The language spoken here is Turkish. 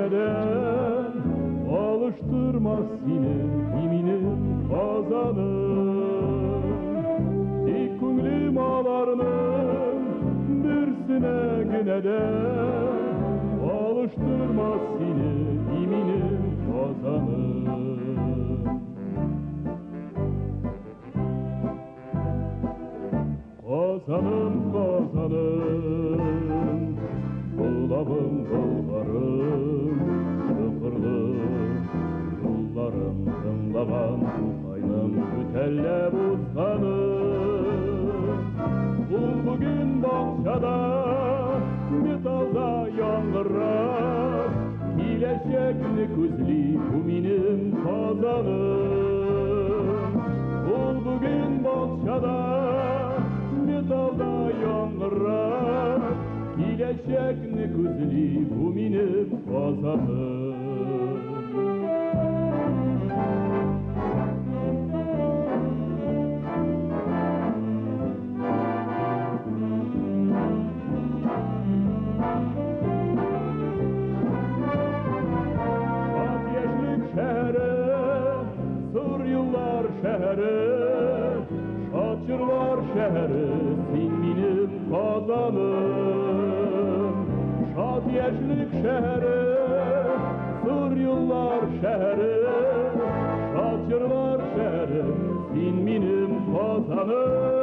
güneden alıştırmaz seni iminim kazanım. İkunglim ağlarının birsine güneden alıştırmaz seni iminim kazanım. Kazanım kazanım, bulabım bulgarım, şıkırlı yollarım tınlavan kaynım bütelle buzlanım. Bul bugün bahçada, metalda yangırar, kileşekli kuzli kuminim kazanım. Bul bugün bahçada, metalda yangırar, kileşekli kuzli kuminim kazanım. Şehri, şaçırlar şehri, sen benim kazanım. Şad yeşlik şehri, sır yıllar şehri, şaçırlar şehri, sen benim kazanım.